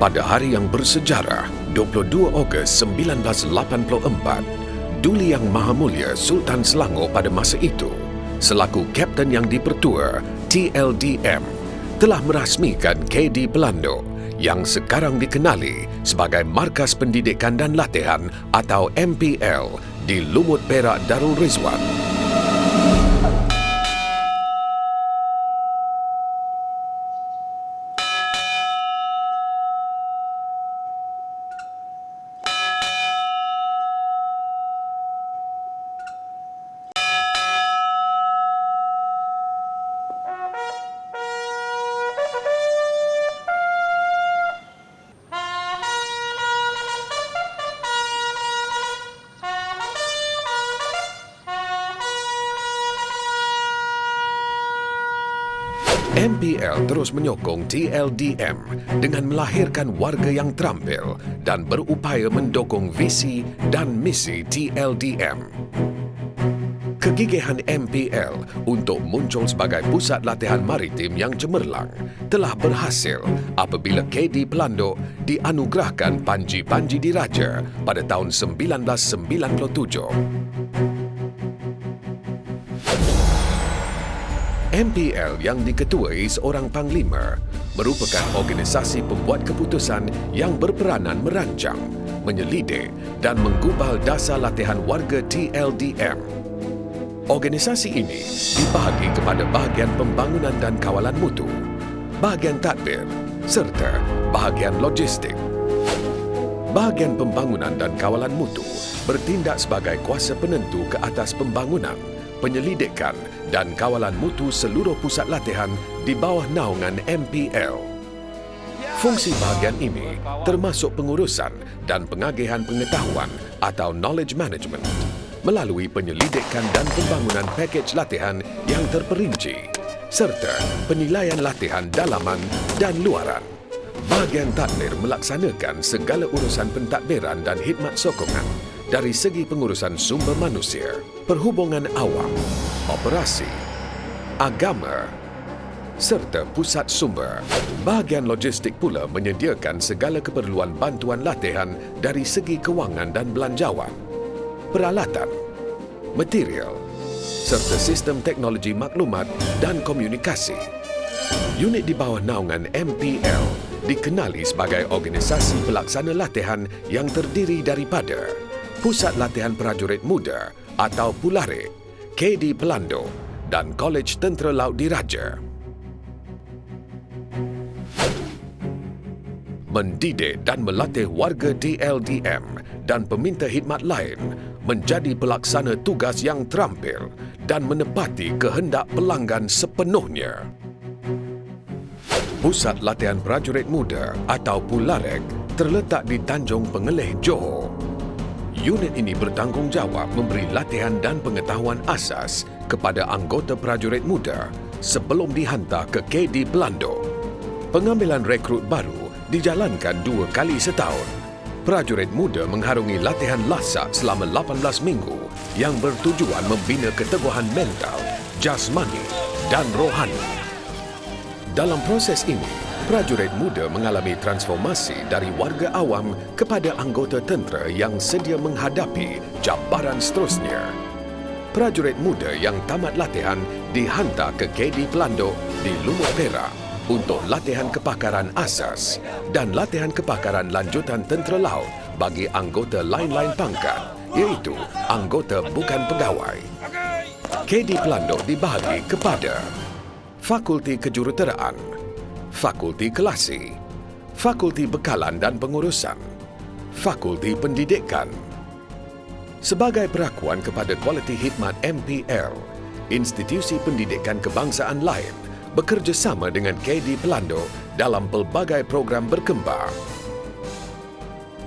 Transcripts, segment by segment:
Pada hari yang bersejarah, 22 Ogos 1984, Duli Yang Maha Mulia Sultan Selangor pada masa itu, selaku Kapten yang dipertua TLDM, telah merasmikan KD Pelanduk yang sekarang dikenali sebagai Markas Pendidikan dan Latihan atau MPL di Lumut Perak Darul Rizwan. MPL terus menyokong TLDM dengan melahirkan warga yang terampil dan berupaya mendukung visi dan misi TLDM. Kegigihan MPL untuk muncul sebagai pusat latihan maritim yang cemerlang telah berhasil apabila KD Pelanduk dianugerahkan Panji-Panji Diraja pada tahun 1997. MPL yang diketuai seorang Panglima merupakan organisasi pembuat keputusan yang berperanan merancang, menyelidik dan menggubal dasar latihan warga TLDM. Organisasi ini dibahagi kepada bahagian pembangunan dan kawalan mutu, bahagian tadbir serta bahagian logistik. Bahagian pembangunan dan kawalan mutu bertindak sebagai kuasa penentu ke atas pembangunan, penyelidikan dan kawalan mutu seluruh pusat latihan di bawah naungan MPL. Fungsi bahagian ini termasuk pengurusan dan pengagihan pengetahuan atau knowledge management melalui penyelidikan dan pembangunan pakej latihan yang terperinci serta penilaian latihan dalaman dan luaran. Bahagian tadbir melaksanakan segala urusan pentadbiran dan khidmat sokongan dari segi pengurusan sumber manusia, perhubungan awam, operasi, agama serta pusat sumber. Bahagian logistik pula menyediakan segala keperluan bantuan latihan dari segi kewangan dan belanjawan, peralatan, material serta sistem teknologi maklumat dan komunikasi. Unit di bawah naungan MPL dikenali sebagai organisasi pelaksana latihan yang terdiri daripada Pusat Latihan Prajurit Muda atau PULARIK, KD Pelanduk dan Kolej Tentera Laut Diraja. Mendidik dan melatih warga TLDM dan peminta khidmat lain menjadi pelaksana tugas yang terampil dan menepati kehendak pelanggan sepenuhnya. Pusat Latihan Prajurit Muda atau PULARIK terletak di Tanjung Pengelih, Johor. Unit ini bertanggungjawab memberi latihan dan pengetahuan asas kepada anggota prajurit muda sebelum dihantar ke KD Pelanduk. Pengambilan rekrut baru dijalankan 2 kali setahun. Prajurit muda mengharungi latihan lasak selama 18 minggu yang bertujuan membina keteguhan mental, jasmani dan rohani. Dalam proses ini, prajurit muda mengalami transformasi dari warga awam kepada anggota tentera yang sedia menghadapi cabaran seterusnya. Prajurit muda yang tamat latihan dihantar ke KD Pelanduk di Lumut Perak untuk latihan kepakaran asas dan latihan kepakaran lanjutan tentera laut bagi anggota lain-lain pangkat, iaitu anggota bukan pegawai. KD Pelanduk dibahagi kepada Fakulti Kejuruteraan, Fakulti Kelasi, Fakulti Bekalan dan Pengurusan, Fakulti Pendidikan. Sebagai perakuan kepada kualiti khidmat MPL, institusi pendidikan kebangsaan lain bekerjasama dengan KD Pelanduk dalam pelbagai program berkembar.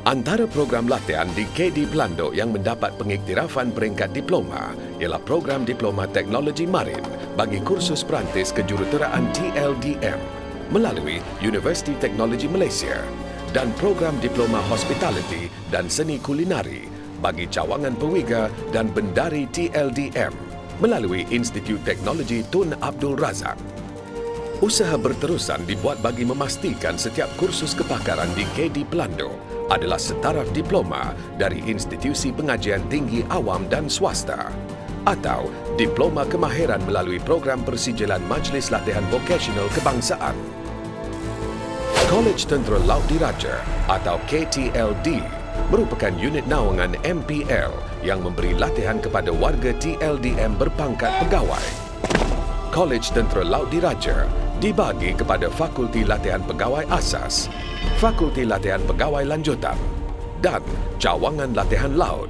Antara program latihan di KD Pelanduk yang mendapat pengiktirafan peringkat diploma ialah program Diploma Teknologi Marin bagi kursus perantis kejuruteraan TLDM melalui Universiti Teknologi Malaysia dan program Diploma Hospitality dan Seni Kulinari bagi cawangan pewiga dan bendari TLDM melalui Institut Teknologi Tun Abdul Razak. Usaha berterusan dibuat bagi memastikan setiap kursus kepakaran di KD Pelando adalah setaraf diploma dari institusi pengajian tinggi awam dan swasta atau diploma kemahiran melalui program persijilan Majlis Latihan Vokasional Kebangsaan. Kolej Tentera Laut Diraja atau KTLD merupakan unit naungan MPL yang memberi latihan kepada warga TLDM berpangkat pegawai. Kolej Tentera Laut Diraja dibagi kepada Fakulti Latihan Pegawai Asas, Fakulti Latihan Pegawai Lanjutan dan Cawangan Latihan Laut.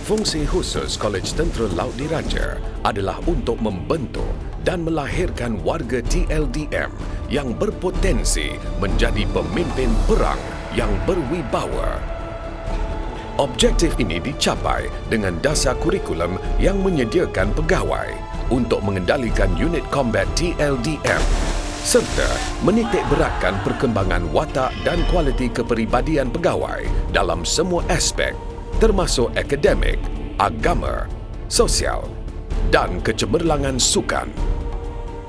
Fungsi khusus Kolej Tentera Laut Diraja adalah untuk membentuk dan melahirkan warga TLDM yang berpotensi menjadi pemimpin perang yang berwibawa. Objektif ini dicapai dengan dasar kurikulum yang menyediakan pegawai untuk mengendalikan unit combat TLDM serta menitik beratkan perkembangan watak dan kualiti kepribadian pegawai dalam semua aspek termasuk akademik, agama, sosial dan kecemerlangan sukan.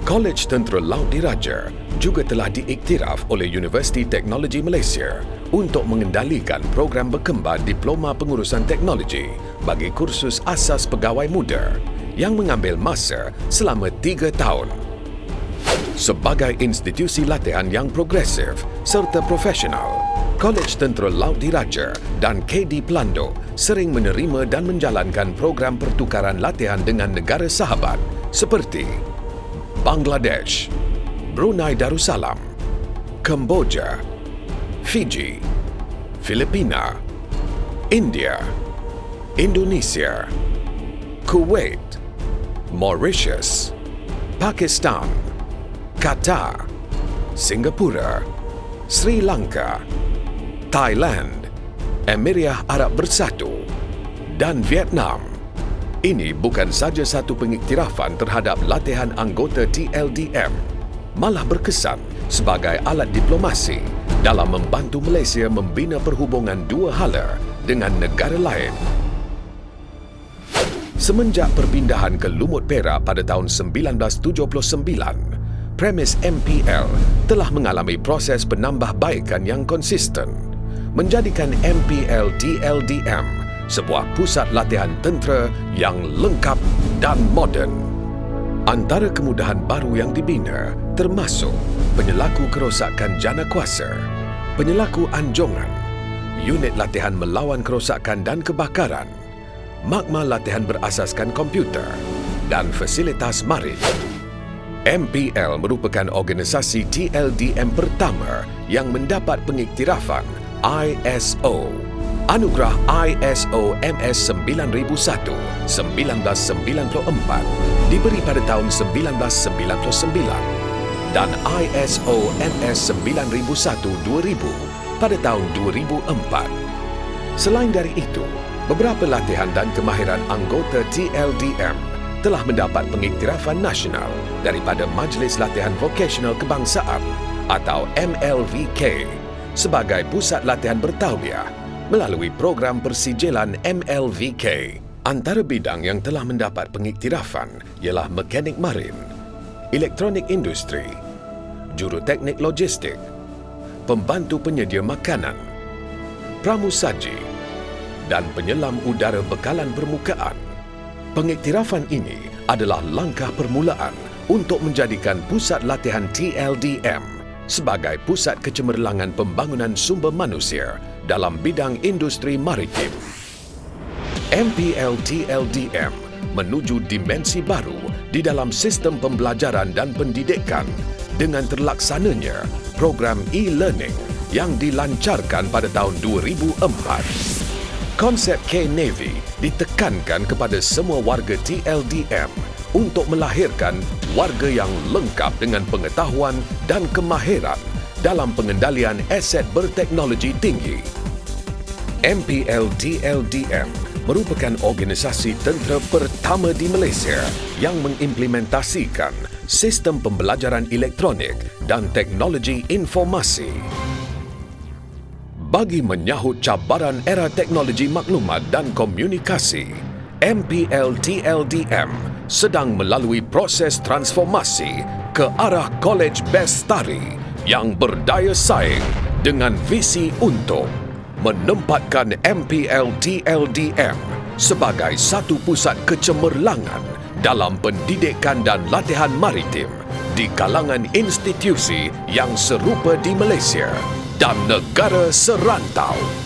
Kolej Tentera Laut Diraja juga telah diiktiraf oleh Universiti Teknologi Malaysia untuk mengendalikan program berkembar Diploma Pengurusan Teknologi bagi kursus asas pegawai muda yang mengambil masa selama 3 tahun. Sebagai institusi latihan yang progresif serta profesional, Kolej Tentera Laut Diraja dan KD Pelando sering menerima dan menjalankan program pertukaran latihan dengan negara sahabat seperti Bangladesh, Brunei Darussalam, Kemboja, Fiji, Filipina, India, Indonesia, Kuwait, Mauritius, Pakistan, Qatar, Singapura, Sri Lanka, Thailand, Emirat Arab Bersatu dan Vietnam. Ini bukan saja satu pengiktirafan terhadap latihan anggota TLDM, malah berkesan sebagai alat diplomasi dalam membantu Malaysia membina perhubungan dua hala dengan negara lain. Semenjak perpindahan ke Lumut Perak pada tahun 1979, premis MPL telah mengalami proses penambahbaikan yang konsisten, menjadikan MPL TLDM sebuah pusat latihan tentera yang lengkap dan moden. Antara kemudahan baru yang dibina termasuk penyelaku kerosakan jana kuasa, penyelaku anjongan, unit latihan melawan kerosakan dan kebakaran, makmal latihan berasaskan komputer dan fasilitas marin. MPL merupakan organisasi TLDM pertama yang mendapat pengiktirafan ISO. Anugerah ISO MS 9001 1994 diberi pada tahun 1999 dan ISO MS 9001 2000 pada tahun 2004. Selain dari itu, beberapa latihan dan kemahiran anggota TLDM telah mendapat pengiktirafan nasional daripada Majlis Latihan Vokasional Kebangsaan atau MLVK sebagai pusat latihan bertauliah melalui program persijilan MLVK. Antara bidang yang telah mendapat pengiktirafan ialah mekanik marin, elektronik industri, juruteknik logistik, pembantu penyedia makanan, pramusaji dan penyelam udara bekalan permukaan. Pengiktirafan ini adalah langkah permulaan untuk menjadikan pusat latihan TLDM sebagai pusat kecemerlangan pembangunan sumber manusia dalam bidang industri maritim. MPL TLDM menuju dimensi baru di dalam sistem pembelajaran dan pendidikan dengan terlaksananya program e-learning yang dilancarkan pada tahun 2004. Konsep K-Navy ditekankan kepada semua warga TLDM untuk melahirkan warga yang lengkap dengan pengetahuan dan kemahiran dalam pengendalian aset berteknologi tinggi. MPL TLDM merupakan organisasi tentera pertama di Malaysia yang mengimplementasikan sistem pembelajaran elektronik dan teknologi informasi. Bagi menyahut cabaran era teknologi maklumat dan komunikasi, MPL TLDM sedang melalui proses transformasi ke arah College Bestari yang berdaya saing dengan visi untuk menempatkan MPL DLDM sebagai satu pusat kecemerlangan dalam pendidikan dan latihan maritim di kalangan institusi yang serupa di Malaysia dan negara serantau.